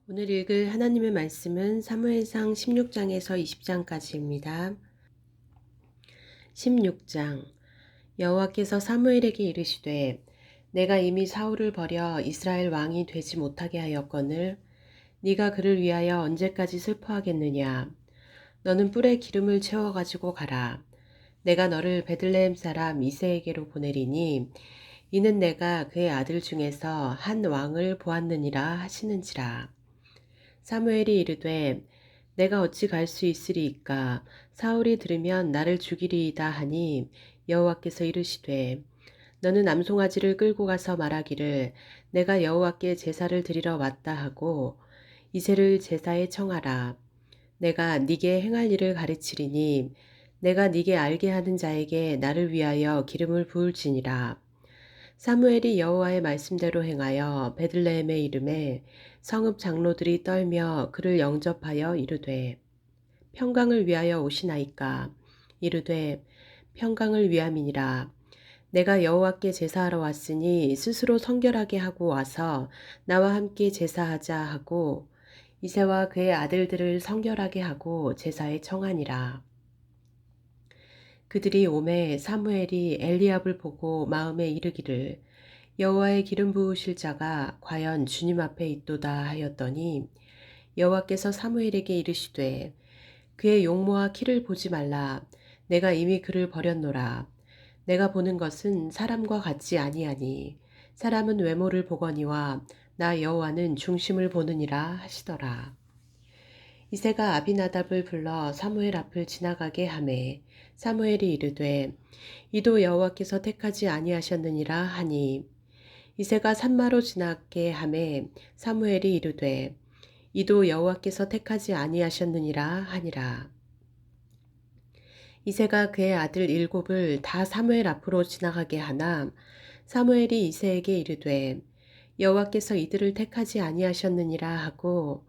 오늘 읽을 하나님의 말씀은 사무엘상 16장에서 20장까지입니다. 16장. 여호와께서 사무엘에게 이르시되 내가 이미 사울을 버려 이스라엘 왕이 되지 못하게 하였거늘 네가 그를 위하여 언제까지 슬퍼하겠느냐. 너는 뿔에 기름을 채워 가지고 가라. 내가 너를 베들레헴 사람 이새에게로 보내리니 이는 내가 그의 아들 중에서 한 왕을 보았느니라 하시는지라. 사무엘이 이르되 내가 어찌 갈 수 있으리이까. 사울이 들으면 나를 죽이리이다 하니 여호와께서 이르시되 너는 암송아지를 끌고 가서 말하기를 내가 여호와께 제사를 드리러 왔다 하고 이새를 제사에 청하라. 내가 네게 행할 일을 가르치리니 내가 네게 알게 하는 자에게 나를 위하여 기름을 부을지니라. 사무엘이 여호와의 말씀대로 행하여 베들레헴에 이르매 성읍 장로들이 떨며 그를 영접하여 이르되 평강을 위하여 오시나이까. 이르되 평강을 위함이니라. 내가 여호와께 제사하러 왔으니 스스로 성결하게 하고 와서 나와 함께 제사하자 하고 이새와 그의 아들들을 성결하게 하고 제사에 청하니라. 그들이 오매 사무엘이 엘리압을 보고 마음에 이르기를 여호와의 기름 부으실 자가 과연 주님 앞에 있도다 하였더니 여호와께서 사무엘에게 이르시되 그의 용모와 키를 보지 말라. 내가 이미 그를 버렸노라. 내가 보는 것은 사람과 같지 아니하니 사람은 외모를 보거니와 나 여호와는 중심을 보느니라 하시더라. 이새가 아비나답을 불러 사무엘 앞을 지나가게 하매 사무엘이 이르되 이도 여호와께서 택하지 아니하셨느니라 하니 이새가 산마로 지나게 하매 사무엘이 이르되 이도 여호와께서 택하지 아니하셨느니라 하니라. 이새가 그의 아들 7을 다 사무엘 앞으로 지나가게 하나 사무엘이 이새에게 이르되 여호와께서 이들을 택하지 아니하셨느니라 하고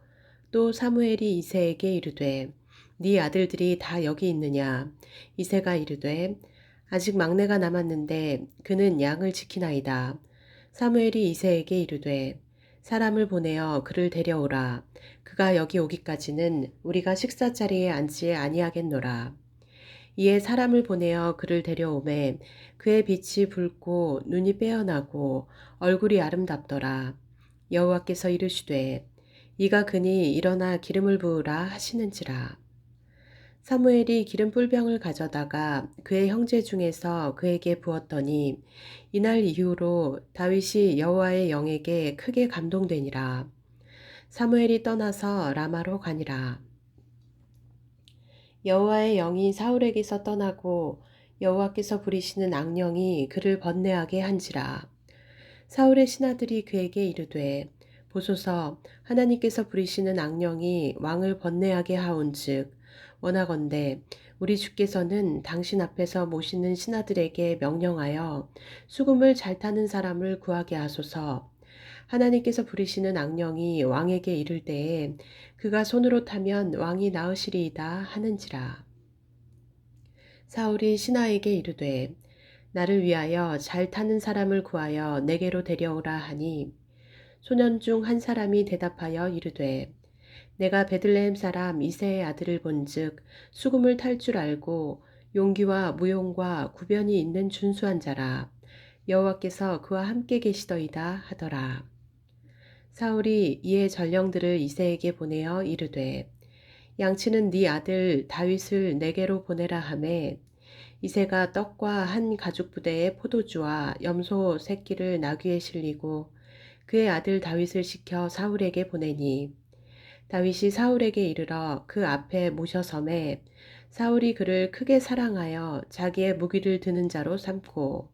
또 사무엘이 이새에게 이르되 네 아들들이 다 여기 있느냐. 이새가 이르되 아직 막내가 남았는데 그는 양을 지키나이다. 사무엘이 이새에게 이르되 사람을 보내어 그를 데려오라. 그가 여기 오기까지는 우리가 식사 자리에 앉지 아니하겠노라. 이에 사람을 보내어 그를 데려오매 그의 빛이 붉고 눈이 빼어나고 얼굴이 아름답더라. 여호와께서 이르시되 이가 그니 일어나 기름을 부으라 하시는지라. 사무엘이 기름 뿔병을 가져다가 그의 형제 중에서 그에게 부었더니 이날 이후로 다윗이 여호와의 영에게 크게 감동되니라. 사무엘이 떠나서 라마로 가니라. 여호와의 영이 사울에게서 떠나고 여호와께서 부리시는 악령이 그를 번뇌하게 한지라. 사울의 신하들이 그에게 이르되 보소서 하나님께서 부리시는 악령이 왕을 번뇌하게 하온즉 원하건대 우리 주께서는 당신 앞에서 모시는 신하들에게 명령하여 수금을 잘 타는 사람을 구하게 하소서. 하나님께서 부리시는 악령이 왕에게 이를 때에 그가 손으로 타면 왕이 나으시리이다 하는지라. 사울이 신하에게 이르되 나를 위하여 잘 타는 사람을 구하여 내게로 데려오라 하니 소년 중 한 사람이 대답하여 이르되 내가 베들레헴 사람 이새의 아들을 본즉 수금을 탈 줄 알고 용기와 무용과 구변이 있는 준수한 자라. 여호와께서 그와 함께 계시더이다 하더라. 사울이 이에 전령들을 이새에게 보내어 이르되 양치는 네 아들 다윗을 내게로 보내라 하매 이새가 떡과 한 가죽 부대에 포도주와 염소 새끼를 나귀에 실리고 그의 아들 다윗을 시켜 사울에게 보내니 다윗이 사울에게 이르러 그 앞에 모셔섬에 사울이 그를 크게 사랑하여 자기의 무기를 드는 자로 삼고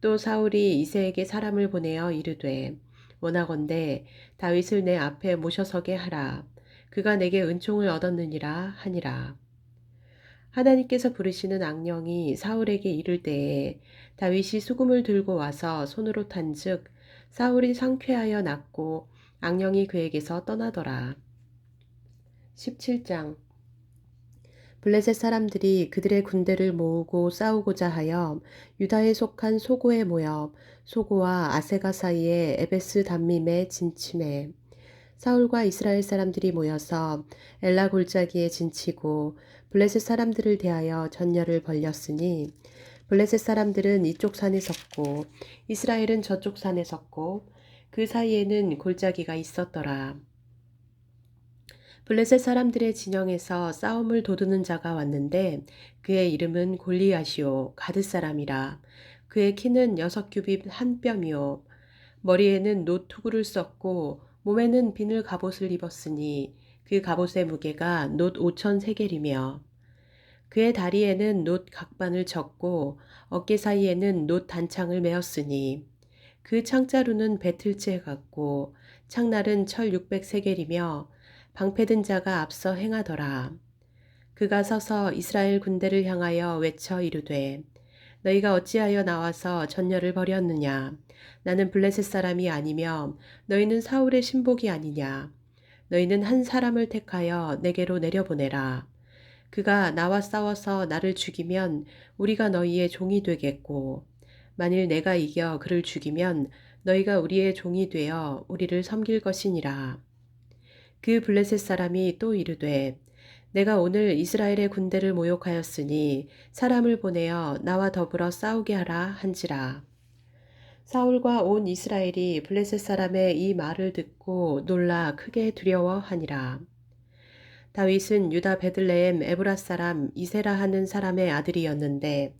또 사울이 이새에게 사람을 보내어 이르되 원하건대 다윗을 내 앞에 모셔서게 하라. 그가 내게 은총을 얻었느니라 하니라. 하나님께서 부르시는 악령이 사울에게 이를 때에 다윗이 수금을 들고 와서 손으로 탄즉 사울이 상쾌하여 낫고 악령이 그에게서 떠나더라. 17장. 블레셋 사람들이 그들의 군대를 모으고 싸우고자 하여 유다에 속한 소고에 모여 소고와 아세가 사이에 에베스 담밈에 진침해 사울과 이스라엘 사람들이 모여서 엘라 골짜기에 진치고 블레셋 사람들을 대하여 전열을 벌였으니 블레셋 사람들은 이쪽 산에 섰고 이스라엘은 저쪽 산에 섰고 그 사이에는 골짜기가 있었더라. 블레셋 사람들의 진영에서 싸움을 도두는 자가 왔는데 그의 이름은 골리앗이요 가드 사람이라. 그의 키는 6규빗 한 뼘이요 머리에는 노투구를 썼고 몸에는 비늘 갑옷을 입었으니 그 갑옷의 무게가 놋 5천 세겔이며 그의 다리에는 놋 각반을 쳤고 어깨 사이에는 놋 단창을 메었으니 그 창자루는 배틀째 같고 창날은 철 600세겔이며 방패든 자가 앞서 행하더라. 그가 서서 이스라엘 군대를 향하여 외쳐 이르되 너희가 어찌하여 나와서 전열을 벌였느냐. 나는 블레셋 사람이 아니며 너희는 사울의 신복이 아니냐. 너희는 한 사람을 택하여 내게로 내려보내라. 그가 나와 싸워서 나를 죽이면 우리가 너희의 종이 되겠고 만일 내가 이겨 그를 죽이면 너희가 우리의 종이 되어 우리를 섬길 것이니라. 그 블레셋 사람이 또 이르되 내가 오늘 이스라엘의 군대를 모욕하였으니 사람을 보내어 나와 더불어 싸우게 하라 한지라. 사울과 온 이스라엘이 블레셋 사람의 이 말을 듣고 놀라 크게 두려워하니라. 다윗은 유다 베들레헴 에브라 사람 이세라 하는 사람의 아들이었는데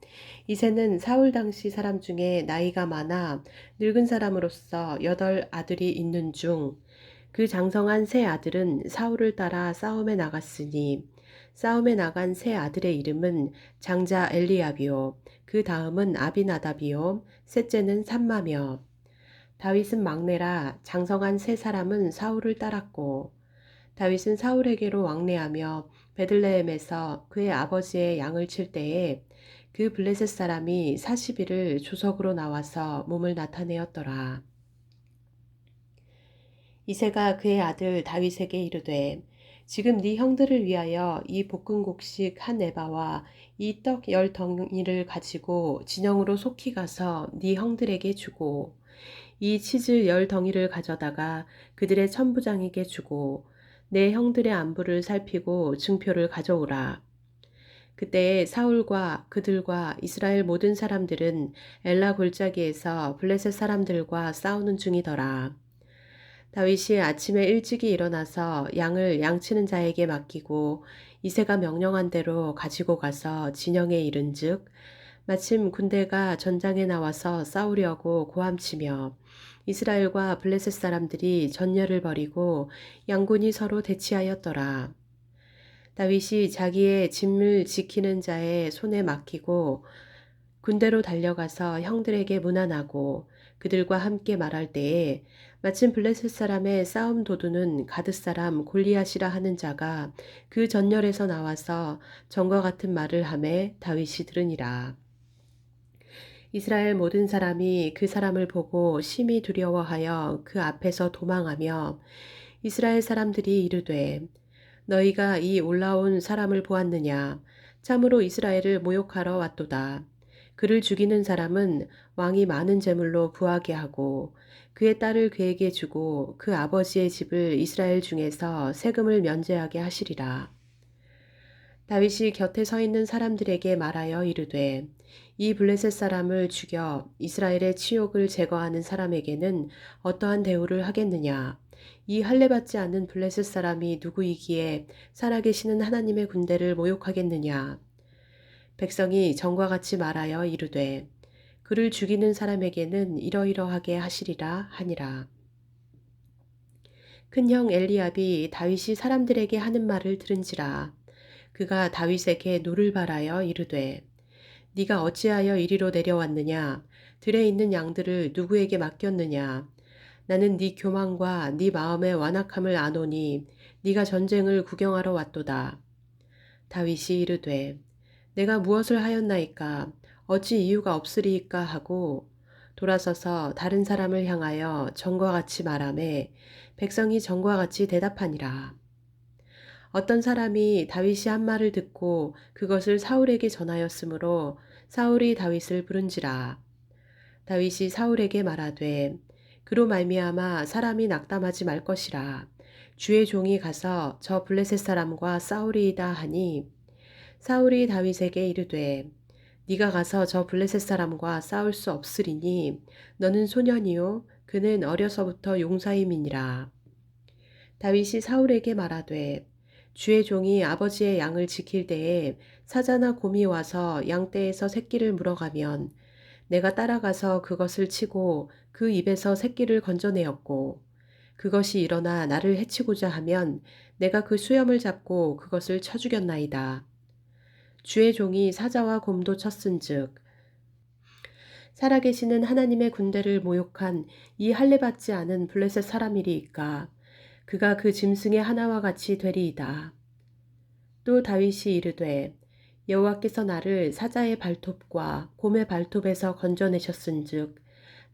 이세는 사울 당시 사람 중에 나이가 많아 늙은 사람으로서 8아들이 있는 중 그 장성한 세 아들은 사울을 따라 싸움에 나갔으니 싸움에 나간 세 아들의 이름은 장자 엘리압이요 그 다음은 아비나답이요 셋째는 삼마며 다윗은 막내라 장성한 세 사람은 사울을 따랐고 다윗은 사울에게로 왕래하며 베들레헴에서 그의 아버지의 양을 칠 때에 그 블레셋 사람이 40일을 조석으로 나와서 몸을 나타내었더라. 이새가 그의 아들 다윗에게 이르되 지금 네 형들을 위하여 이 볶은곡식 한 에바와 이 떡 10덩이를 가지고 진영으로 속히 가서 네 형들에게 주고 이 치즈 10덩이를 가져다가 그들의 천부장에게 주고 내 형들의 안부를 살피고 증표를 가져오라. 그때에 사울과 그들과 이스라엘 모든 사람들은 엘라 골짜기에서 블레셋 사람들과 싸우는 중이더라. 다윗이 아침에 일찍이 일어나서 양을 양치는 자에게 맡기고 이새가 명령한 대로 가지고 가서 진영에 이른즉 마침 군대가 전장에 나와서 싸우려고 고함치며 이스라엘과 블레셋 사람들이 전열을 벌이고 양군이 서로 대치하였더라. 다윗이 자기의 짐을 지키는 자의 손에 맡기고 군대로 달려가서 형들에게 문안하고 그들과 함께 말할 때에 마침 블레셋 사람의 싸움 도두는 가드 사람 골리앗이라 하는 자가 그 전열에서 나와서 전과 같은 말을 하매 다윗이 들으니라. 이스라엘 모든 사람이 그 사람을 보고 심히 두려워하여 그 앞에서 도망하며 이스라엘 사람들이 이르되 너희가 이 올라온 사람을 보았느냐 참으로 이스라엘을 모욕하러 왔도다. 그를 죽이는 사람은 왕이 많은 재물로 부하게 하고 그의 딸을 그에게 주고 그 아버지의 집을 이스라엘 중에서 세금을 면제하게 하시리라. 다윗이 곁에 서 있는 사람들에게 말하여 이르되 이 블레셋 사람을 죽여 이스라엘의 치욕을 제거하는 사람에게는 어떠한 대우를 하겠느냐. 이 할례받지 않는 블레셋 사람이 누구이기에 살아계시는 하나님의 군대를 모욕하겠느냐. 백성이 전과 같이 말하여 이르되 그를 죽이는 사람에게는 이러이러하게 하시리라 하니라. 큰형 엘리압이 다윗이 사람들에게 하는 말을 들은지라. 그가 다윗에게 노를 바라여 이르되 네가 어찌하여 이리로 내려왔느냐. 들에 있는 양들을 누구에게 맡겼느냐. 나는 네 교만과 네 마음의 완악함을 아노니 네가 전쟁을 구경하러 왔도다. 다윗이 이르되 내가 무엇을 하였나이까 어찌 이유가 없으리이까 하고 돌아서서 다른 사람을 향하여 전과 같이 말하매 백성이 전과 같이 대답하니라. 어떤 사람이 다윗이 한 말을 듣고 그것을 사울에게 전하였으므로 사울이 다윗을 부른지라. 다윗이 사울에게 말하되 그로 말미암아 사람이 낙담하지 말 것이라. 주의 종이 가서 저 블레셋 사람과 싸우리이다 하니 사울이 다윗에게 이르되 네가 가서 저 블레셋 사람과 싸울 수 없으리니 너는 소년이요 그는 어려서부터 용사임이니라. 다윗이 사울에게 말하되 주의 종이 아버지의 양을 지킬 때에 사자나 곰이 와서 양떼에서 새끼를 물어가면 내가 따라가서 그것을 치고 그 입에서 새끼를 건져내었고 그것이 일어나 나를 해치고자 하면 내가 그 수염을 잡고 그것을 쳐 죽였나이다. 주의 종이 사자와 곰도 쳤은즉 살아계시는 하나님의 군대를 모욕한 이 할례받지 않은 블레셋 사람이리이까 그가 그 짐승의 하나와 같이 되리이다. 또 다윗이 이르되 여호와께서 나를 사자의 발톱과 곰의 발톱에서 건져내셨은즉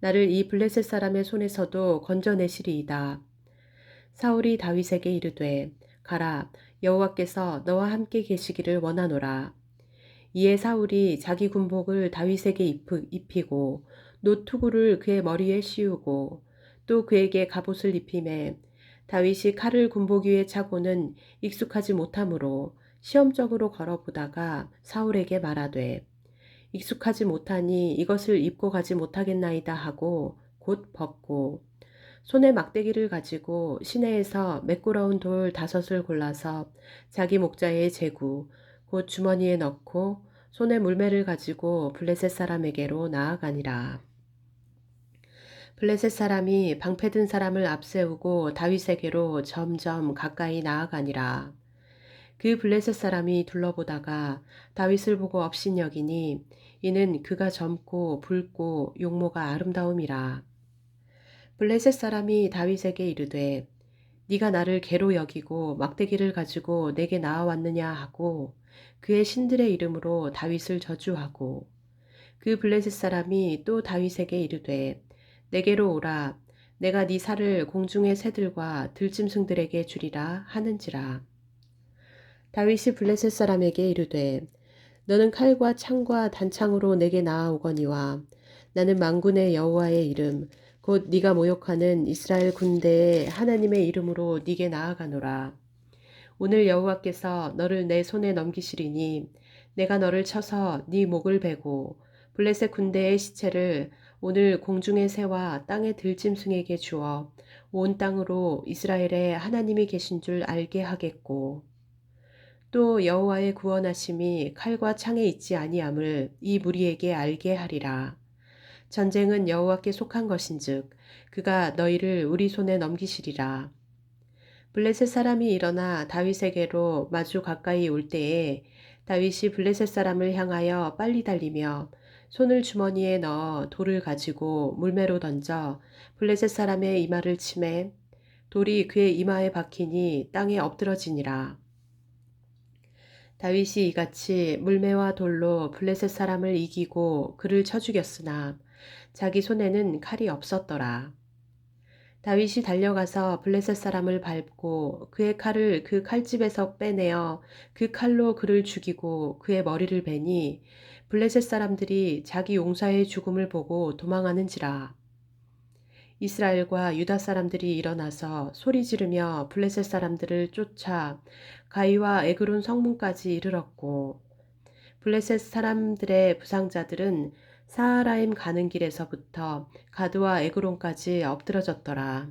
나를 이 블레셋 사람의 손에서도 건져내시리이다. 사울이 다윗에게 이르되 가라 여호와께서 너와 함께 계시기를 원하노라. 이에 사울이 자기 군복을 다윗에게 입히고 노투구를 그의 머리에 씌우고 또 그에게 갑옷을 입히매 다윗이 칼을 군복 위에 차고는 익숙하지 못하므로 시험적으로 걸어보다가 사울에게 말하되 익숙하지 못하니 이것을 입고 가지 못하겠나이다 하고 곧 벗고 손에 막대기를 가지고 시내에서 매끄러운 돌 5을 골라서 자기 목자의 제구 곧 주머니에 넣고 손에 물매를 가지고 블레셋 사람에게로 나아가니라. 블레셋 사람이 방패든 사람을 앞세우고 다윗에게로 점점 가까이 나아가니라. 그 블레셋 사람이 둘러보다가 다윗을 보고 업신여기니 이는 그가 젊고 붉고 용모가 아름다움이라. 블레셋 사람이 다윗에게 이르되 네가 나를 개로 여기고 막대기를 가지고 내게 나아왔느냐 하고 그의 신들의 이름으로 다윗을 저주하고 그 블레셋 사람이 또 다윗에게 이르되 내게로 오라 내가 네 살을 공중의 새들과 들짐승들에게 주리라 하는지라. 다윗이 블레셋 사람에게 이르되 너는 칼과 창과 단창으로 내게 나아오거니와 나는 만군의 여호와의 이름 곧 네가 모욕하는 이스라엘 군대의 하나님의 이름으로 네게 나아가노라. 오늘 여호와께서 너를 내 손에 넘기시리니 내가 너를 쳐서 네 목을 베고 블레셋 군대의 시체를 오늘 공중의 새와 땅의 들짐승에게 주어 온 땅으로 이스라엘에 하나님이 계신 줄 알게 하겠고 또 여호와의 구원하심이 칼과 창에 있지 아니함을 이 무리에게 알게 하리라. 전쟁은 여호와께 속한 것인즉 그가 너희를 우리 손에 넘기시리라. 블레셋 사람이 일어나 다윗에게로 마주 가까이 올 때에 다윗이 블레셋 사람을 향하여 빨리 달리며 손을 주머니에 넣어 돌을 가지고 물매로 던져 블레셋 사람의 이마를 치매 돌이 그의 이마에 박히니 땅에 엎드러지니라. 다윗이 이같이 물매와 돌로 블레셋 사람을 이기고 그를 쳐 죽였으나 자기 손에는 칼이 없었더라. 다윗이 달려가서 블레셋 사람을 밟고 그의 칼을 그 칼집에서 빼내어 그 칼로 그를 죽이고 그의 머리를 베니 블레셋 사람들이 자기 용사의 죽음을 보고 도망하는지라. 이스라엘과 유다 사람들이 일어나서 소리 지르며 블레셋 사람들을 쫓아 가이와 에그론 성문까지 이르렀고 블레셋 사람들의 부상자들은 사하라임 가는 길에서부터 가드와 에그론까지 엎드러졌더라.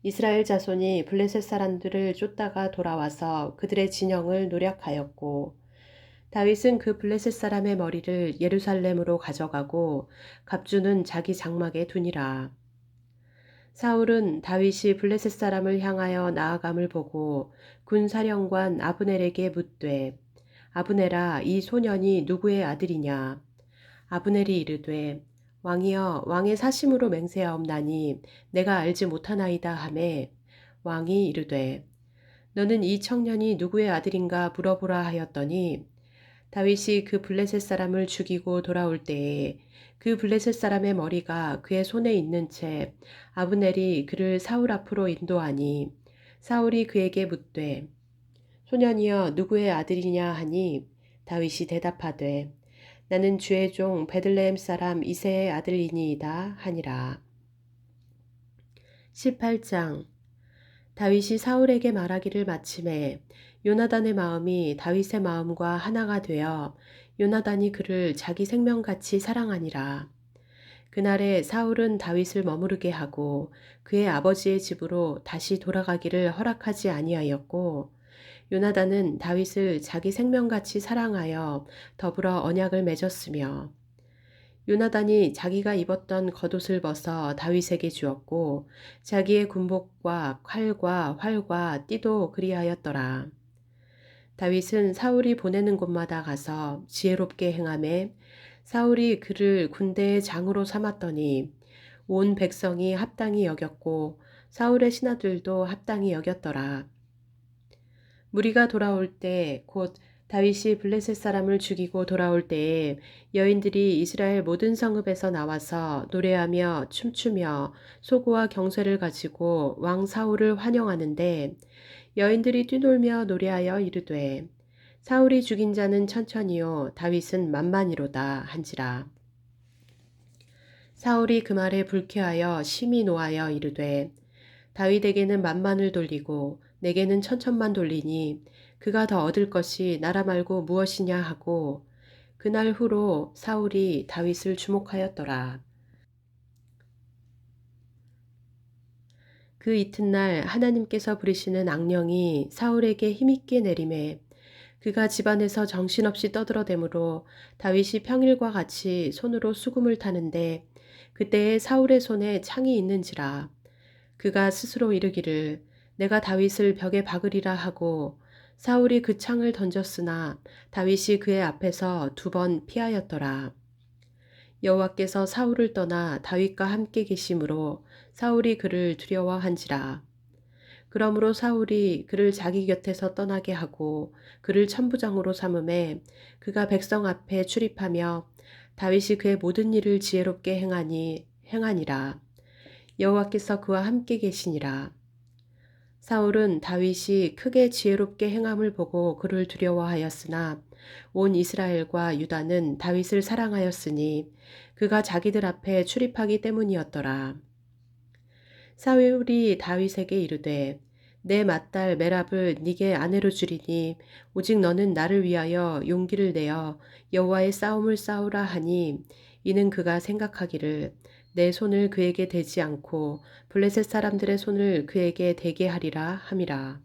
이스라엘 자손이 블레셋 사람들을 쫓다가 돌아와서 그들의 진영을 노략하였고 다윗은 그 블레셋 사람의 머리를 예루살렘으로 가져가고 갑주는 자기 장막에 두니라. 사울은 다윗이 블레셋 사람을 향하여 나아감을 보고 군사령관 아브넬에게 묻되 아브넬아 이 소년이 누구의 아들이냐. 아브넬이 이르되 왕이여 왕의 사심으로 맹세하옵나니 내가 알지 못하나이다 하매 왕이 이르되 너는 이 청년이 누구의 아들인가 물어보라 하였더니 다윗이 그 블레셋 사람을 죽이고 돌아올 때에 그 블레셋 사람의 머리가 그의 손에 있는 채 아브넬이 그를 사울 앞으로 인도하니 사울이 그에게 묻되 소년이여 누구의 아들이냐 하니 다윗이 대답하되 나는 주의 종 베들레헴 사람 이새의 아들이니이다 하니라. 18장 다윗이 사울에게 말하기를 마침에 요나단의 마음이 다윗의 마음과 하나가 되어 요나단이 그를 자기 생명같이 사랑하니라. 그날에 사울은 다윗을 머무르게 하고 그의 아버지의 집으로 다시 돌아가기를 허락하지 아니하였고, 요나단은 다윗을 자기 생명같이 사랑하여 더불어 언약을 맺었으며, 요나단이 자기가 입었던 겉옷을 벗어 다윗에게 주었고 자기의 군복과 칼과 활과 띠도 그리하였더라. 다윗은 사울이 보내는 곳마다 가서 지혜롭게 행하매 사울이 그를 군대의 장으로 삼았더니 온 백성이 합당히 여겼고 사울의 신하들도 합당히 여겼더라. 무리가 돌아올 때 곧 다윗이 블레셋 사람을 죽이고 돌아올 때에 여인들이 이스라엘 모든 성읍에서 나와서 노래하며 춤추며 소고와 경쇠를 가지고 왕 사울을 환영하는데, 여인들이 뛰놀며 노래하여 이르되 사울이 죽인 자는 천천히요 다윗은 만만히로다 한지라. 사울이 그 말에 불쾌하여 심히 노하여 이르되 다윗에게는 만만을 돌리고 내게는 천천만 돌리니 그가 더 얻을 것이 나라 말고 무엇이냐 하고, 그날 후로 사울이 다윗을 주목하였더라. 그 이튿날 하나님께서 부리시는 악령이 사울에게 힘있게 내림에 그가 집안에서 정신없이 떠들어대므로 다윗이 평일과 같이 손으로 수금을 타는데 그때에 사울의 손에 창이 있는지라. 그가 스스로 이르기를 내가 다윗을 벽에 박으리라 하고 사울이 그 창을 던졌으나 다윗이 그의 앞에서 2번 피하였더라. 여호와께서 사울을 떠나 다윗과 함께 계심으로 사울이 그를 두려워한지라. 그러므로 사울이 그를 자기 곁에서 떠나게 하고 그를 천부장으로 삼음에 그가 백성 앞에 출입하며 다윗이 그의 모든 일을 지혜롭게 행하니라. 여호와께서 그와 함께 계시니라. 사울은 다윗이 크게 지혜롭게 행함을 보고 그를 두려워하였으나 온 이스라엘과 유다는 다윗을 사랑하였으니 그가 자기들 앞에 출입하기 때문이었더라. 사울이 다윗에게 이르되 내 맏딸 메랍을 네게 아내로 주리니 오직 너는 나를 위하여 용기를 내어 여호와의 싸움을 싸우라 하니, 이는 그가 생각하기를 내 손을 그에게 대지 않고 블레셋 사람들의 손을 그에게 대게 하리라 함이라.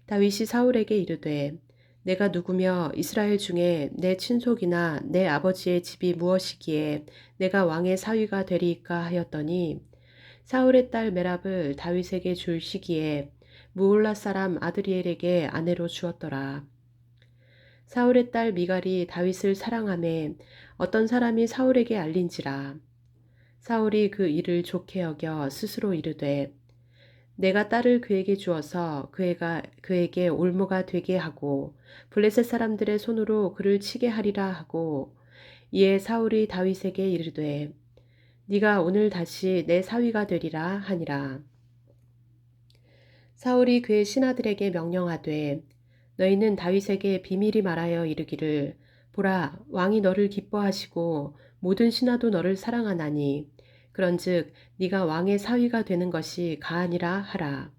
다윗이 사울에게 이르되 내가 누구며 이스라엘 중에 내 친속이나 내 아버지의 집이 무엇이기에 내가 왕의 사위가 되리이까 하였더니, 사울의 딸 메랍을 다윗에게 줄 시기에 무올라 사람 아드리엘에게 아내로 주었더라. 사울의 딸 미갈이 다윗을 사랑하매 어떤 사람이 사울에게 알린지라. 사울이 그 일을 좋게 여겨 스스로 이르되 내가 딸을 그에게 주어서 그에게 올무가 되게 하고 블레셋 사람들의 손으로 그를 치게 하리라 하고, 이에 사울이 다윗에게 이르되 네가 오늘 다시 내 사위가 되리라 하니라. 사울이 그의 신하들에게 명령하되 너희는 다윗에게 비밀히 말하여 이르기를 보라, 왕이 너를 기뻐하시고 모든 신하도 너를 사랑하나니 그런즉 네가 왕의 사위가 되는 것이 가하니라 하라.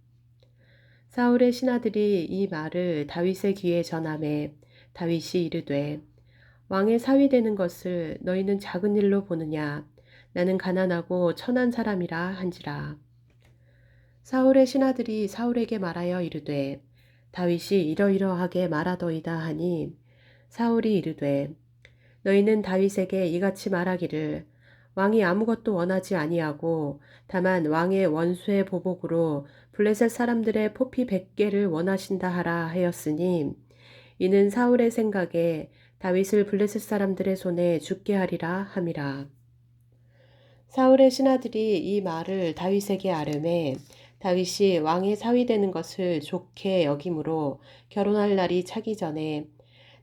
사울의 신하들이 이 말을 다윗의 귀에 전하매 다윗이 이르되 왕의 사위 되는 것을 너희는 작은 일로 보느냐, 나는 가난하고 천한 사람이라 한지라. 사울의 신하들이 사울에게 말하여 이르되 다윗이 이러이러하게 말하더이다 하니, 사울이 이르되 너희는 다윗에게 이같이 말하기를 왕이 아무것도 원하지 아니하고 다만 왕의 원수의 보복으로 블레셋 사람들의 포피 100개를 원하신다 하라 하였으니, 이는 사울의 생각에 다윗을 블레셋 사람들의 손에 죽게 하리라 함이라. 사울의 신하들이 이 말을 다윗에게 아뢰매 다윗이 왕의 사위 되는 것을 좋게 여김으로 결혼할 날이 차기 전에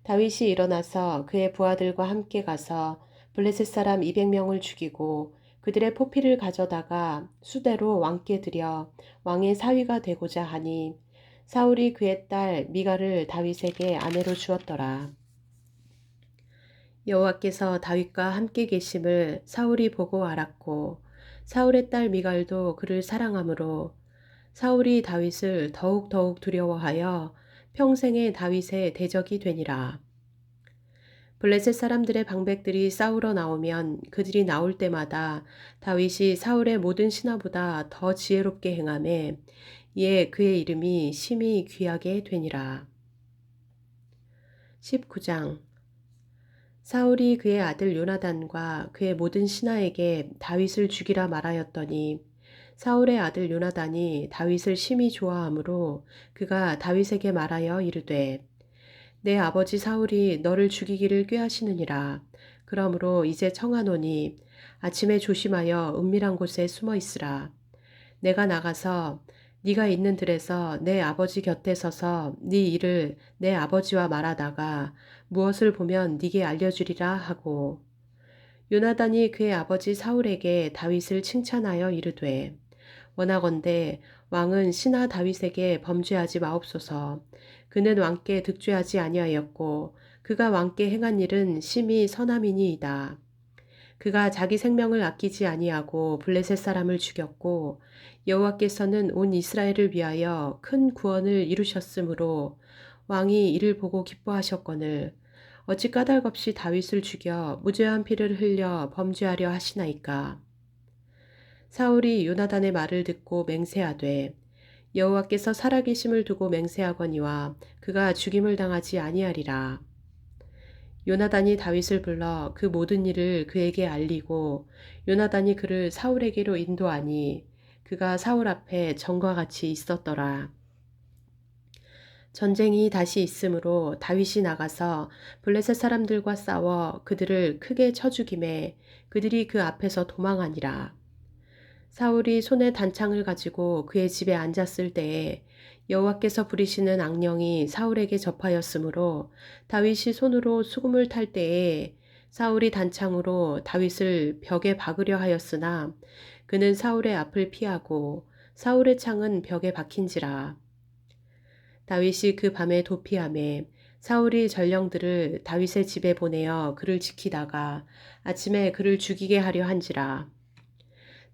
다윗이 일어나서 그의 부하들과 함께 가서 블레셋 사람 200명을 죽이고 그들의 포피를 가져다가 수대로 왕께 드려 왕의 사위가 되고자 하니, 사울이 그의 딸 미갈을 다윗에게 아내로 주었더라. 여호와께서 다윗과 함께 계심을 사울이 보고 알았고 사울의 딸 미갈도 그를 사랑하므로 사울이 다윗을 더욱더욱 두려워하여 평생에 다윗의 대적이 되니라. 블레셋 사람들의 방백들이 싸우러 나오면 그들이 나올 때마다 다윗이 사울의 모든 신하보다 더 지혜롭게 행하매 이에 그의 이름이 심히 귀하게 되니라. 19장. 사울이 그의 아들 요나단과 그의 모든 신하에게 다윗을 죽이라 말하였더니 사울의 아들 요나단이 다윗을 심히 좋아하므로 그가 다윗에게 말하여 이르되 내 아버지 사울이 너를 죽이기를 꾀하시느니라. 그러므로 이제 청하노니 아침에 조심하여 은밀한 곳에 숨어 있으라. 내가 나가서 네가 있는 들에서 내 아버지 곁에 서서 네 일을 내 아버지와 말하다가 무엇을 보면 네게 알려주리라 하고 요나단이 그의 아버지 사울에게 다윗을 칭찬하여 이르되 원하건대 왕은 신하 다윗에게 범죄하지 마옵소서. 그는 왕께 득죄하지 아니하였고 그가 왕께 행한 일은 심히 선함이니이다. 그가 자기 생명을 아끼지 아니하고 블레셋 사람을 죽였고 여호와께서는 온 이스라엘을 위하여 큰 구원을 이루셨으므로 왕이 이를 보고 기뻐하셨거늘 어찌 까닭없이 다윗을 죽여 무죄한 피를 흘려 범죄하려 하시나이까. 사울이 요나단의 말을 듣고 맹세하되 여호와께서 살아계심을 두고 맹세하거니와 그가 죽임을 당하지 아니하리라. 요나단이 다윗을 불러 그 모든 일을 그에게 알리고 요나단이 그를 사울에게로 인도하니 그가 사울 앞에 전과 같이 있었더라. 전쟁이 다시 있으므로 다윗이 나가서 블레셋 사람들과 싸워 그들을 크게 쳐 죽이매 그들이 그 앞에서 도망하니라. 사울이 손에 단창을 가지고 그의 집에 앉았을 때에 여호와께서 부리시는 악령이 사울에게 접하였으므로 다윗이 손으로 수금을 탈 때에 사울이 단창으로 다윗을 벽에 박으려 하였으나 그는 사울의 앞을 피하고 사울의 창은 벽에 박힌지라. 다윗이 그 밤에 도피하매 사울이 전령들을 다윗의 집에 보내어 그를 지키다가 아침에 그를 죽이게 하려 한지라.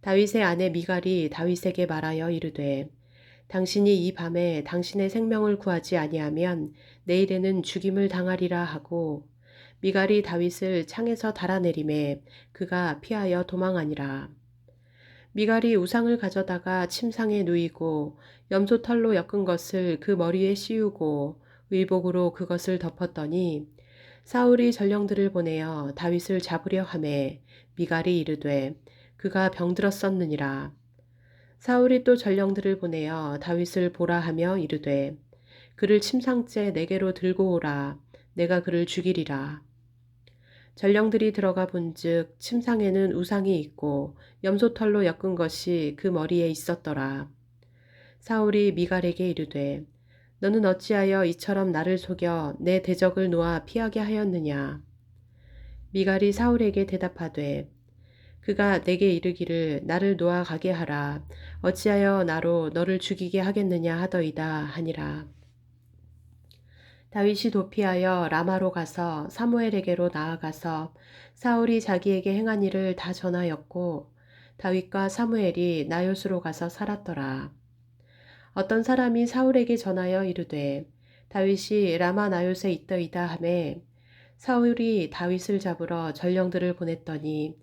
다윗의 아내 미갈이 다윗에게 말하여 이르되 당신이 이 밤에 당신의 생명을 구하지 아니하면 내일에는 죽임을 당하리라 하고 미갈이 다윗을 창에서 달아내림에 그가 피하여 도망하니라. 미갈이 우상을 가져다가 침상에 누이고 염소털로 엮은 것을 그 머리에 씌우고 의복으로 그것을 덮었더니 사울이 전령들을 보내어 다윗을 잡으려 하매 미갈이 이르되 그가 병들었었느니라. 사울이 또 전령들을 보내어 다윗을 보라 하며 이르되 그를 침상째 내게로 들고 오라. 내가 그를 죽이리라. 전령들이 들어가 본즉 침상에는 우상이 있고 염소털로 엮은 것이 그 머리에 있었더라. 사울이 미갈에게 이르되 너는 어찌하여 이처럼 나를 속여 내 대적을 놓아 피하게 하였느냐. 미갈이 사울에게 대답하되 그가 내게 이르기를 나를 놓아 가게 하라. 어찌하여 나로 너를 죽이게 하겠느냐 하더이다 하니라. 다윗이 도피하여 라마로 가서 사무엘에게로 나아가서 사울이 자기에게 행한 일을 다 전하였고 다윗과 사무엘이 나요스로 가서 살았더라. 어떤 사람이 사울에게 전하여 이르되 다윗이 라마 나요스에 있더이다 하매 사울이 다윗을 잡으러 전령들을 보냈더니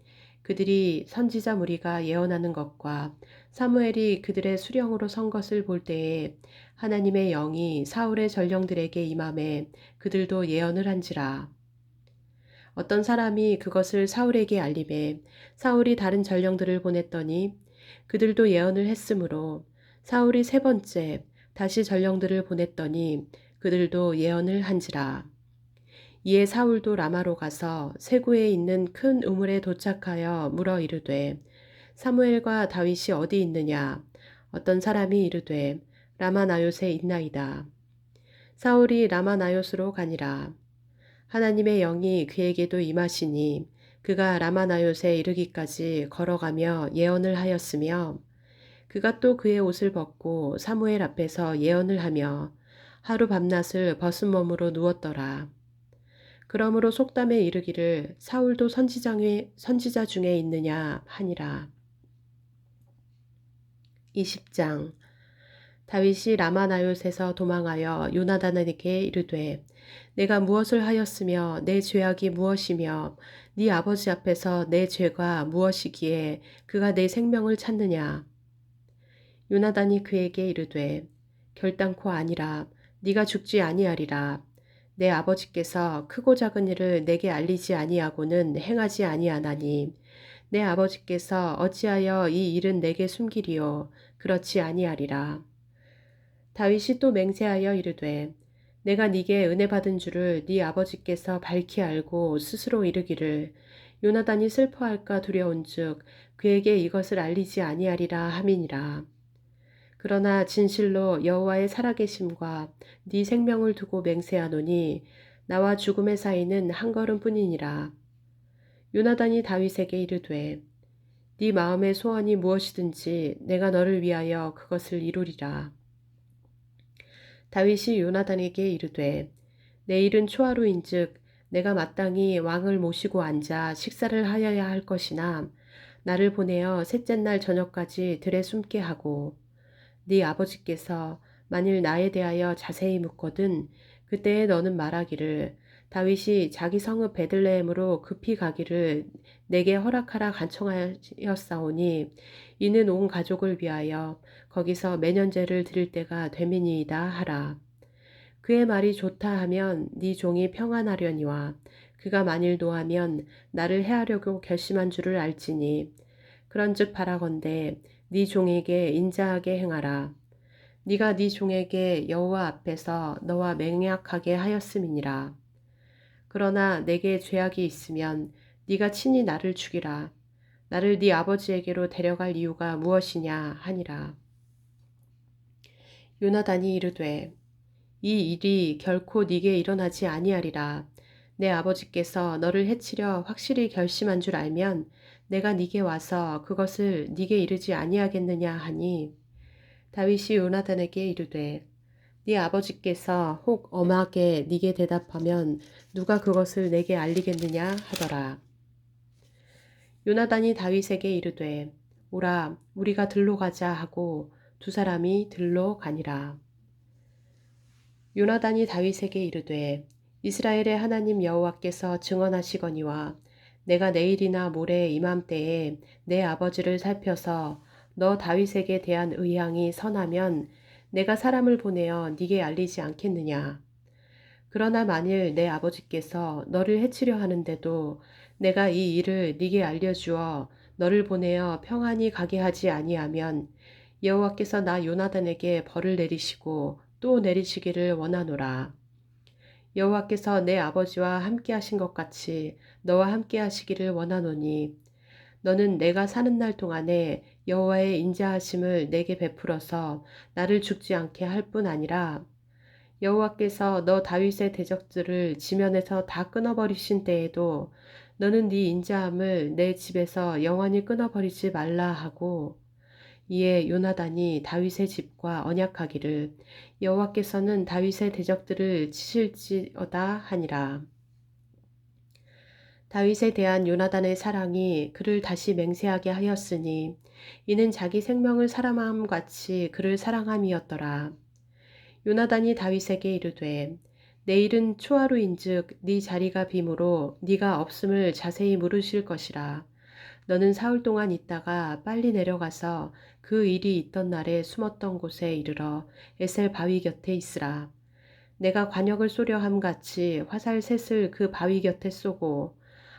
그들이 선지자 무리가 예언하는 것과 사무엘이 그들의 수령으로 선 것을 볼 때에 하나님의 영이 사울의 전령들에게 임함에 그들도 예언을 한지라. 어떤 사람이 그것을 사울에게 알림해 사울이 다른 전령들을 보냈더니 그들도 예언을 했으므로 사울이 세 번째 다시 전령들을 보냈더니 그들도 예언을 한지라. 이에 사울도 라마로 가서 세구에 있는 큰 우물에 도착하여 물어 이르되 사무엘과 다윗이 어디 있느냐. 어떤 사람이 이르되 라마 나요스에 있나이다. 사울이 라마 나요스로 가니라. 하나님의 영이 그에게도 임하시니 그가 라마 나요스에 이르기까지 걸어가며 예언을 하였으며 그가 또 그의 옷을 벗고 사무엘 앞에서 예언을 하며 하루 밤낮을 벗은 몸으로 누웠더라. 그러므로 속담에 이르기를 사울도 선지자 중에 있느냐 하니라. 20장. 다윗이 라마나요에서 도망하여 요나단에게 이르되 내가 무엇을 하였으며 내 죄악이 무엇이며 네 아버지 앞에서 내 죄가 무엇이기에 그가 내 생명을 찾느냐. 요나단이 그에게 이르되 결단코 아니라 네가 죽지 아니하리라. 내 아버지께서 크고 작은 일을 내게 알리지 아니하고는 행하지 아니하나니 내 아버지께서 어찌하여 이 일은 내게 숨기리요 그렇지 아니하리라. 다윗이 또 맹세하여 이르되 내가 네게 은혜 받은 줄을 네 아버지께서 밝히 알고 스스로 이르기를 요나단이 슬퍼할까 두려운즉 그에게 이것을 알리지 아니하리라 함이니라. 그러나 진실로 여호와의 살아계심과 네 생명을 두고 맹세하노니 나와 죽음의 사이는 한 걸음뿐이니라. 요나단이 다윗에게 이르되 네 마음의 소원이 무엇이든지 내가 너를 위하여 그것을 이루리라. 다윗이 요나단에게 이르되 내일은 초하루인즉 내가 마땅히 왕을 모시고 앉아 식사를 하여야 할 것이나 나를 보내어 셋째 날 저녁까지 들에 숨게 하고 네 아버지께서 만일 나에 대하여 자세히 묻거든 그때에 너는 말하기를 다윗이 자기 성읍 베들레헴으로 급히 가기를 내게 허락하라 간청하였사오니 이는 온 가족을 위하여 거기서 매년제를 드릴 때가 되민이이다 하라. 그의 말이 좋다 하면 네 종이 평안하려니와 그가 만일 노하면 나를 해하려고 결심한 줄을 알지니 그런즉 바라건대 네 종에게 인자하게 행하라. 네가 네 종에게 여호와 앞에서 너와 맹약하게 하였음이니라. 그러나 내게 죄악이 있으면 네가 친히 나를 죽이라. 나를 네 아버지에게로 데려갈 이유가 무엇이냐 하니라. 요나단이 이르되 이 일이 결코 네게 일어나지 아니하리라. 내 아버지께서 너를 해치려 확실히 결심한 줄 알면 내가 네게 와서 그것을 네게 이르지 아니하겠느냐 하니 다윗이 요나단에게 이르되 네 아버지께서 혹 엄하게 네게 대답하면 누가 그것을 내게 알리겠느냐 하더라. 요나단이 다윗에게 이르되 오라 우리가 들로 가자 하고 두 사람이 들로 가니라. 요나단이 다윗에게 이르되 이스라엘의 하나님 여호와께서 증언하시거니와 내가 내일이나 모레 이맘때에 내 아버지를 살펴서 너 다윗에게 대한 의향이 선하면 내가 사람을 보내어 네게 알리지 않겠느냐. 그러나 만일 내 아버지께서 너를 해치려 하는데도 내가 이 일을 네게 알려주어 너를 보내어 평안히 가게 하지 아니하면 여호와께서 나 요나단에게 벌을 내리시고 또 내리시기를 원하노라. 여호와께서 내 아버지와 함께 하신 것 같이 너와 함께 하시기를 원하노니 너는 내가 사는 날 동안에 여호와의 인자하심을 내게 베풀어서 나를 죽지 않게 할 뿐 아니라 여호와께서 너 다윗의 대적들을 지면에서 다 끊어버리신 때에도 너는 네 인자함을 내 집에서 영원히 끊어버리지 말라 하고 이에 요나단이 다윗의 집과 언약하기를 여호와께서는 다윗의 대적들을 치실지어다 하니라. 다윗에 대한 요나단의 사랑이 그를 다시 맹세하게 하였으니 이는 자기 생명을 사랑함 같이 그를 사랑함이었더라. 요나단이 다윗에게 이르되 내일은 초하루인즉 네 자리가 빔으로 네가 없음을 자세히 물으실 것이라. 너는 사흘 동안 있다가 빨리 내려가서 그 일이 있던 날에 숨었던 곳에 이르러 에셀 바위 곁에 있으라. 내가 관역을 쏘려 함 같이 화살 셋을 그 바위 곁에 쏘고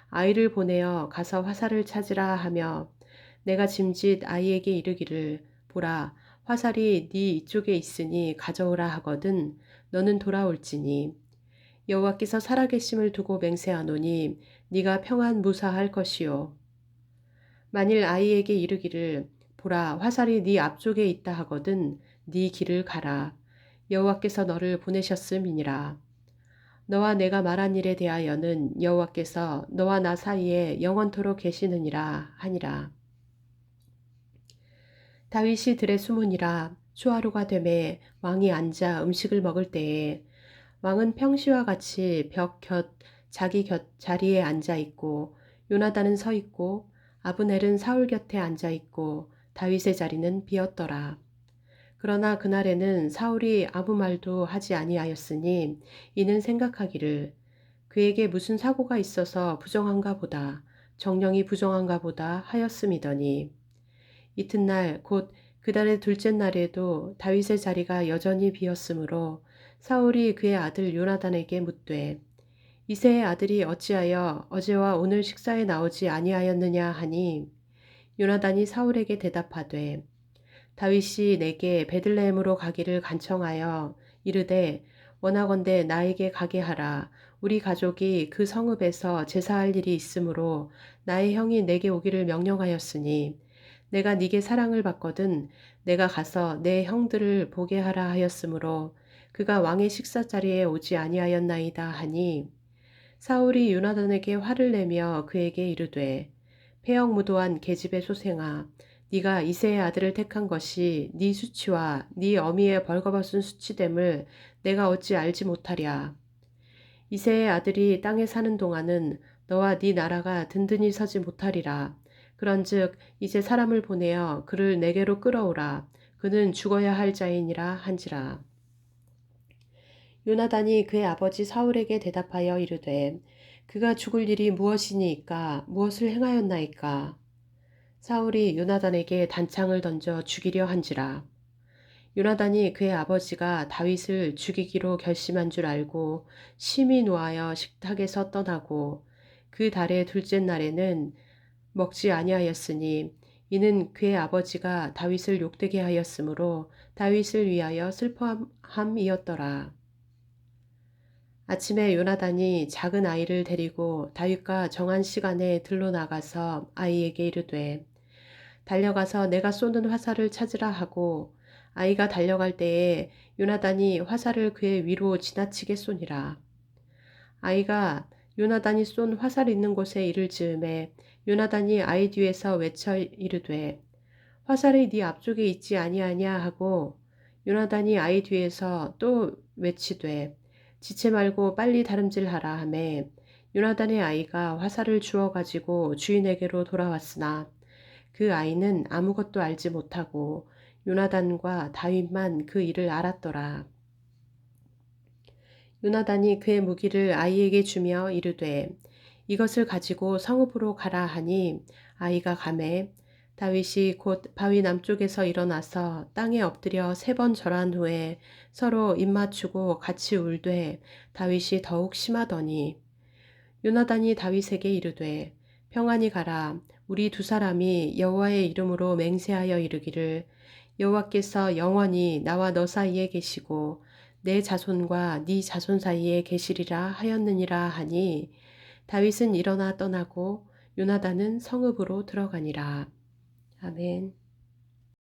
아이를 보내어 가서 화살을 찾으라 하며 내가 짐짓 아이에게 이르기를 보라 화살이 네 이쪽에 있으니 가져오라 하거든 너는 돌아올지니 여호와께서 살아계심을 두고 맹세하노니 네가 평안 무사할 것이요 만일 아이에게 이르기를 보라 화살이 네 앞쪽에 있다 하거든 네 길을 가라 여호와께서 너를 보내셨음이니라. 너와 내가 말한 일에 대하여는 여호와께서 너와 나 사이에 영원토록 계시느니라 하니라. 다윗이 들에 숨으니라 초하루가 되매 왕이 앉아 음식을 먹을 때에 왕은 평시와 같이 벽 곁 자기 곁 자리에 앉아 있고 요나단은 서 있고 아브넬은 사울 곁에 앉아 있고 다윗의 자리는 비었더라. 그러나 그날에는 사울이 아무 말도 하지 아니하였으니 이는 생각하기를 그에게 무슨 사고가 있어서 부정한가 보다 정령이 부정한가 보다 하였음이더니 이튿날 곧 그달의 둘째 날에도 다윗의 자리가 여전히 비었으므로 사울이 그의 아들 요나단에게 묻되 이새의 아들이 어찌하여 어제와 오늘 식사에 나오지 아니하였느냐 하니 요나단이 사울에게 대답하되 다윗이 내게 베들레헴으로 가기를 간청하여 이르되 원하건대 나에게 가게 하라. 우리 가족이 그 성읍에서 제사할 일이 있으므로 나의 형이 내게 오기를 명령하였으니 내가 네게 사랑을 받거든 내가 가서 내 형들을 보게 하라 하였으므로 그가 왕의 식사 자리에 오지 아니하였나이다 하니 사울이 요나단에게 화를 내며 그에게 이르되 패역무도한 계집의 소생아 네가 이새의 아들을 택한 것이 네 수치와 네 어미의 벌거벗은 수치됨을 내가 어찌 알지 못하랴. 이새의 아들이 땅에 사는 동안은 너와 네 나라가 든든히 서지 못하리라. 그런즉 이제 사람을 보내어 그를 내게로 끌어오라. 그는 죽어야 할 자이니라 한지라. 요나단이 그의 아버지 사울에게 대답하여 이르되 그가 죽을 일이 무엇이니이까 무엇을 행하였나이까. 사울이 요나단에게 단창을 던져 죽이려 한지라. 요나단이 그의 아버지가 다윗을 죽이기로 결심한 줄 알고 심히 노하여 식탁에서 떠나고 그 달의 둘째 날에는 먹지 아니하였으니 이는 그의 아버지가 다윗을 욕되게 하였으므로 다윗을 위하여 슬퍼함이었더라. 아침에 요나단이 작은 아이를 데리고 다윗과 정한 시간에 들로 나가서 아이에게 이르되 달려가서 내가 쏘는 화살을 찾으라 하고 아이가 달려갈 때에 요나단이 화살을 그의 위로 지나치게 쏘니라. 아이가 요나단이 쏜 화살 있는 곳에 이를 즈음에 요나단이 아이 뒤에서 외쳐 이르되 화살이 네 앞쪽에 있지 아니하냐 하고 요나단이 아이 뒤에서 또 외치되 지체 말고 빨리 다름질하라 하매 요나단의 아이가 화살을 주워 가지고 주인에게로 돌아왔으나 그 아이는 아무것도 알지 못하고 요나단과 다윗만 그 일을 알았더라. 요나단이 그의 무기를 아이에게 주며 이르되 이것을 가지고 성읍으로 가라 하니 아이가 가매 다윗이 곧 바위 남쪽에서 일어나서 땅에 엎드려 3번 절한 후에 서로 입맞추고 같이 울되 다윗이 더욱 심하더니 요나단이 다윗에게 이르되 평안히 가라. 우리 두 사람이 여호와의 이름으로 맹세하여 이르기를 여호와께서 영원히 나와 너 사이에 계시고 내 자손과 네 자손 사이에 계시리라 하였느니라 하니 다윗은 일어나 떠나고 요나단은 성읍으로 들어가니라. 아멘.